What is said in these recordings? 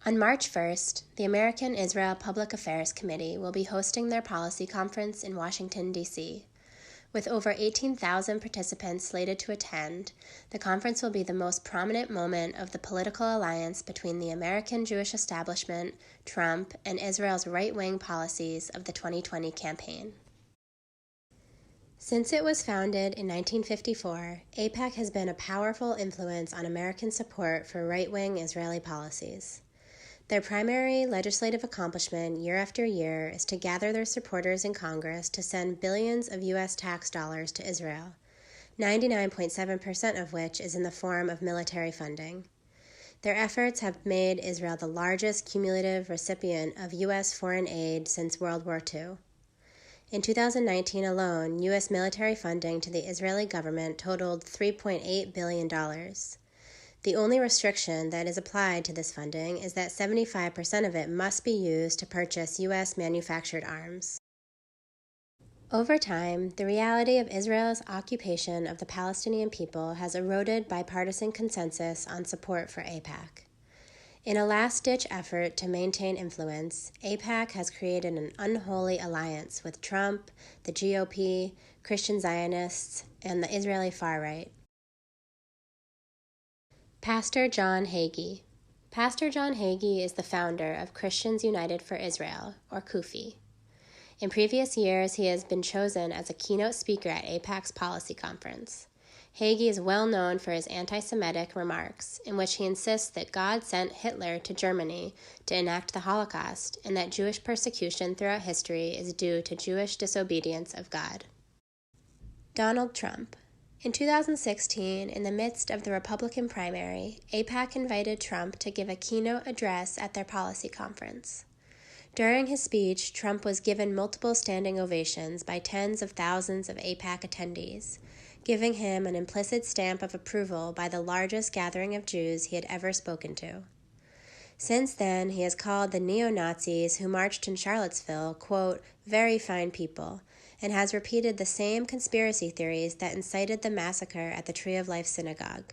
On March 1st, the American Israel Public Affairs Committee will be hosting their policy conference in Washington, D.C. With over 18,000 participants slated to attend, the conference will be the most prominent moment of the political alliance between the American Jewish establishment, Trump, and Israel's right-wing policies of the 2020 campaign. Since it was founded in 1954, AIPAC has been a powerful influence on American support for right-wing Israeli policies. Their primary legislative accomplishment year after year is to gather their supporters in Congress to send billions of U.S. tax dollars to Israel, 99.7% of which is in the form of military funding. Their efforts have made Israel the largest cumulative recipient of U.S. foreign aid since World War II. In 2019 alone, U.S. military funding to the Israeli government totaled $3.8 billion. The only restriction that is applied to this funding is that 75% of it must be used to purchase U.S. manufactured arms. Over time, the reality of Israel's occupation of the Palestinian people has eroded bipartisan consensus on support for AIPAC. In a last-ditch effort to maintain influence, AIPAC has created an unholy alliance with Trump, the GOP, Christian Zionists, and the Israeli far-right. Pastor John Hagee. Pastor John Hagee is the founder of Christians United for Israel, or CUFI. In previous years, he has been chosen as a keynote speaker at AIPAC's policy conference. Hagee is well known for his anti-Semitic remarks, in which he insists that God sent Hitler to Germany to enact the Holocaust and that Jewish persecution throughout history is due to Jewish disobedience of God. Donald Trump. In 2016, in the midst of the Republican primary, AIPAC invited Trump to give a keynote address at their policy conference. During his speech, Trump was given multiple standing ovations by tens of thousands of AIPAC attendees, giving him an implicit stamp of approval by the largest gathering of Jews he had ever spoken to. Since then, he has called the neo-Nazis who marched in Charlottesville, quote, very fine people, and has repeated the same conspiracy theories that incited the massacre at the Tree of Life Synagogue.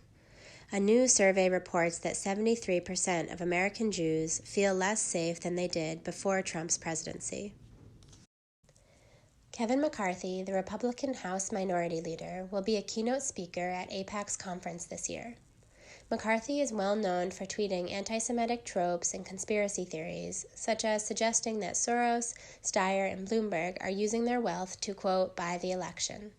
A new survey reports that 73% of American Jews feel less safe than they did before Trump's presidency. Kevin McCarthy, the Republican House Minority Leader, will be a keynote speaker at AIPAC's conference this year. McCarthy is well known for tweeting anti-Semitic tropes and conspiracy theories, such as suggesting that Soros, Steyer, and Bloomberg are using their wealth to, quote, buy the election.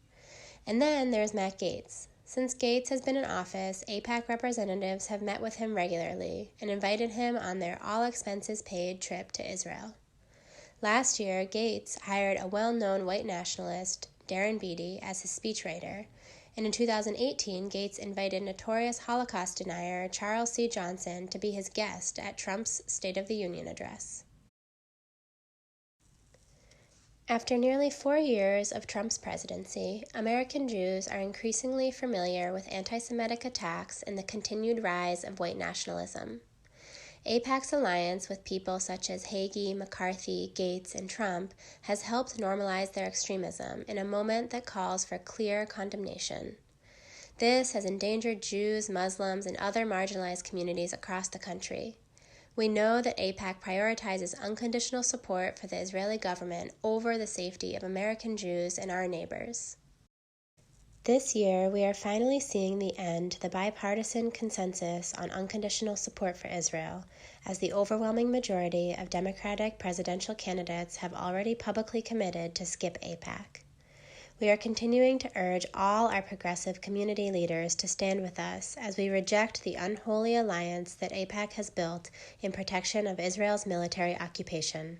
And then there's Matt Gaetz. Since Gaetz has been in office, AIPAC representatives have met with him regularly and invited him on their all-expenses-paid trip to Israel. Last year, Gaetz hired a well-known white nationalist, Darren Beattie, as his speechwriter, and in 2018, Gaetz invited notorious Holocaust denier Charles C. Johnson to be his guest at Trump's State of the Union address. After nearly 4 years of Trump's presidency, American Jews are increasingly familiar with anti-Semitic attacks and the continued rise of white nationalism. AIPAC's alliance with people such as Hagee, McCarthy, Gaetz, and Trump has helped normalize their extremism in a moment that calls for clear condemnation. This has endangered Jews, Muslims, and other marginalized communities across the country. We know that AIPAC prioritizes unconditional support for the Israeli government over the safety of American Jews and our neighbors. This year, we are finally seeing the end to the bipartisan consensus on unconditional support for Israel, as the overwhelming majority of Democratic presidential candidates have already publicly committed to skip AIPAC. We are continuing to urge all our progressive community leaders to stand with us as we reject the unholy alliance that AIPAC has built in protection of Israel's military occupation.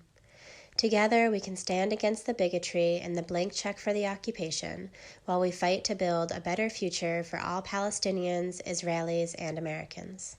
Together, we can stand against the bigotry and the blank check for the occupation while we fight to build a better future for all Palestinians, Israelis, and Americans.